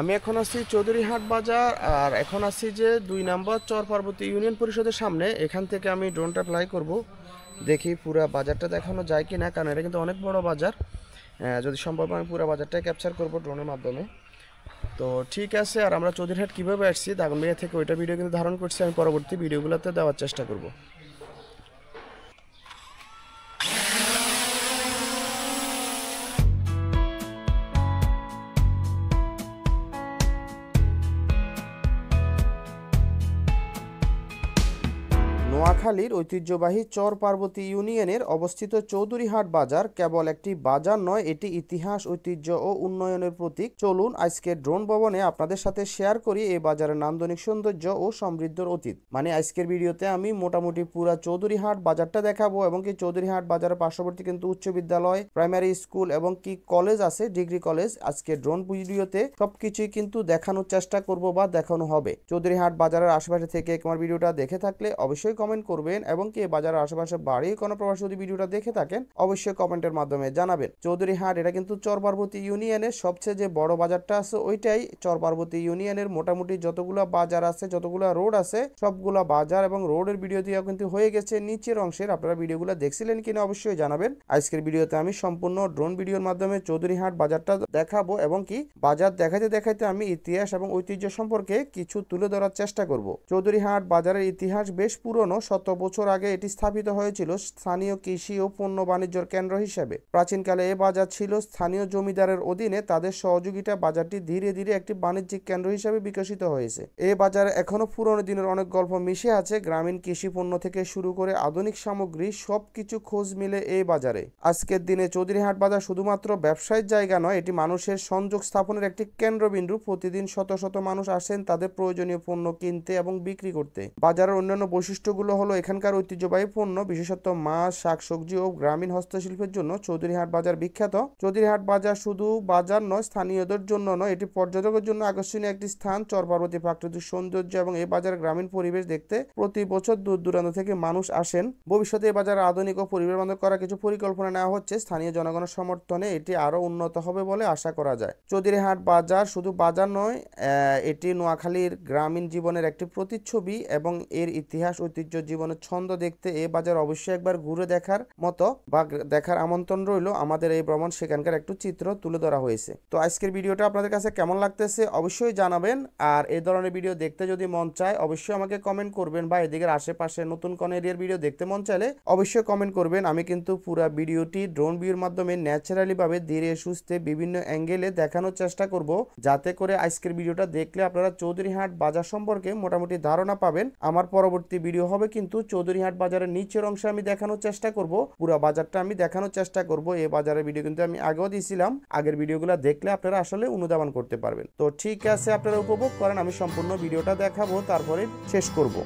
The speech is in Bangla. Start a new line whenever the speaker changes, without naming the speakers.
আমি এখন আছি চৌধুরীহাট বাজার, আর এখন আছি যে 2 নম্বর চর পার্বতী ইউনিয়ন পরিষদের সামনে। এখান থেকে আমি ড্রোনটা ফ্লাই করব, দেখি পুরো বাজারটা দেখানো যায় কি না, কারণ এটা কিন্তু অনেক বড় বাজার। যদি সম্ভব আমি পুরো বাজারটাই ক্যাপচার করব ড্রোনের মাধ্যমে। তো ঠিক আছে, আর আমরা চৌধুরীহাট কীভাবে আসছি দাগনবাড়িয়া থেকে ওইটা ভিডিও কিন্তু ধারণ করছি, আমি পরবর্তী ভিডিওগুলোতে দেওয়ার চেষ্টা করব। নোয়াখালীর ঐতিহ্যবাহী চর পার্বতী ইউনিয়নের অবস্থিত চৌধুরীহাট বাজার কেবল একটি বাজার নয়, এটি ইতিহাস, ঐতিহ্য ও উন্নয়নের প্রতীক। চলুন আজকে ড্রোন ভবনে আপনাদের সাথে শেয়ার করি এই বাজারের নান্দনিক সৌন্দর্য ও সমৃদ্ধর অতীত। মানে আজকের ভিডিওতে আমি মোটামুটি পুরা চৌধুরীহাট বাজারটা দেখাবো, এবং কি চৌধুরীহাট বাজারের পার্শ্ববর্তী কিন্তু উচ্চ বিদ্যালয়, প্রাইমারি স্কুল এবং কি কলেজ আছে, ডিগ্রি কলেজ। আজকে ড্রোন ভিডিওতে সবকিছুই কিন্তু দেখানোর চেষ্টা করব বা দেখানো হবে। চৌধুরীহাট বাজারের আশেপাশে থেকে আমার ভিডিওটা দেখে থাকলে অবশ্যই কমেন্ট করবেন, এবং কি বাজারের আশেপাশে বাড়ি কোনো প্রবাসী যদি ভিডিওটা দেখে থাকেন অবশ্যই কমেন্টের মাধ্যমে জানাবেন। চৌধুরীহাট এটা কিন্তু চর পার্বতী ইউনিয়নের সবচেয়ে যে বড় বাজারটা আছে ওইটাই চর পার্বতী ইউনিয়নের। মোটামুটি যতগুলো বাজার আছে, যতগুলো রোড আছে, সবগুলো বাজার এবং রোডের ভিডিও দিয়ে কিন্তু হয়ে গেছে নিচের অংশের। আপনারা ভিডিওগুলো দেখছিলেন কিনা অবশ্যই জানাবেন। আজকের ভিডিওতে আমি সম্পূর্ণ ড্রোন ভিডিওর মাধ্যমে চৌধুরীহাট বাজারটা দেখাবো, এবং কি বাজার দেখাইতে দেখাইতে আমি ইতিহাস এবং ঐতিহ্য সম্পর্কে কিছু তুলে ধরার চেষ্টা করব। চৌধুরীহাট বাজারের ইতিহাস বেশ পুরনো। 100 বছর আগে এটি স্থাপিত হয়েছিল স্থানীয় কৃষি ও পণ্য বাণিজ্যের কেন্দ্র হিসেবে। প্রাচীনকালে এ বাজার ছিল স্থানীয় জমিদারের অধীনে। তাদের সহযোগিতা বাজারটি ধীরে ধীরে একটি বাণিজ্যিক কেন্দ্র হিসেবে বিকশিত হয়েছে। এই বাজারে এখনো পুরনো দিনের অনেক গল্প মিশে আছে। গ্রামীণ কৃষি পণ্য থেকে শুরু করে আধুনিক সামগ্রী সবকিছু খোঁজ মিলে এই বাজারে। আজকের দিনে চৌধুরীহাট বাজার শুধুমাত্র ব্যবসায়িক জায়গা নয়, এটি মানুষের সংযোগ স্থাপনের একটি কেন্দ্রবিন্দু। প্রতিদিন শত শত মানুষ আসেন তাদের প্রয়োজনীয় পণ্য কিনতে এবং বিক্রি করতে। বাজারের অন্যান্য বৈশিষ্ট্যগুলো হলো এখানকার ঐতিহ্যবাহী পণ্য, বিশেষত মাছ, শাকসবজি ও গ্রামীণ হস্তশিল্পের জন্য চৌধুরীহাট বাজার বিখ্যাত। চৌধুরীহাট বাজার শুধু বাজার নয়, স্থানীয়দের জন্য নয়, এটি পর্যটকের জন্য আকর্ষণীয় একটি স্থান। চর পার্বতী প্রাকৃতিক সৌন্দর্য এবং এই বাজারের গ্রামীণ পরিবেশ দেখতে প্রতি বছর দূর দূরান্ত থেকে মানুষ আসেন। ভবিষ্যতে এই বাজার আধুনিক ও পরিবেশ বান্ধব করার কিছু পরিকল্পনা নেওয়া হচ্ছে। স্থানীয় জনগণের সমর্থনে এটি আরো উন্নত হবে বলে আশা করা যায়। চৌধুরীহাট বাজার শুধু বাজার নয়, এটি নোয়াখালীর গ্রামীণ জীবনের একটি প্রতিচ্ছবি, এবং এর ইতিহাস, ঐতিহ্য, জীবনের ছন্দ দেখতে এই বাজার অবশ্যই একবার ঘুরে দেখার মতো বা দেখার আমন্ত্রণ রইল। আমাদের এই ভ্রমণ সেখানকার একটু চিত্র তুলে ধরা হয়েছে। তো আজকের ভিডিওটা আপনাদের কাছে কেমন লাগতেছে অবশ্যই জানাবেন। আর এই ধরনের ভিডিও দেখতে যদি মন চায় অবশ্যই আমাকে কমেন্ট করবেন, বা এদিকের আশেপাশে নতুন কোন এরিয়ার ভিডিও দেখতে মন চাইলে অবশ্যই কমেন্ট করবেন। আমি কিন্তু পুরো ভিডিওটি ড্রোন ভিউর মাধ্যমে ন্যাচারালি ভাবে ধীরে সুস্থে বিভিন্ন অ্যাঙ্গেলে দেখানোর চেষ্টা করব, যাতে করে আজকের ভিডিওটা দেখলে আপনারা চৌধুরীহাট বাজার সম্পর্কে মোটামুটি ধারণা পাবেন। আমার পরবর্তী ভিডিও হবে কিন্তু চৌধুরীহাট বাজারের নিচের অংশে আমি দেখানোর চেষ্টা করব, পুরো বাজারটা আমি দেখানোর চেষ্টা করব। এই বাজারের ভিডিও কিন্তু আমি আগেও দিয়েছিলাম, আগের ভিডিওগুলো দেখলে আপনারা আসলে অনুধাবন করতে পারবেন। তো ঠিক আছে, আপনারা উপভোগ করেন, আমি সম্পূর্ণ ভিডিওটা দেখাবো তারপরে শেষ করব।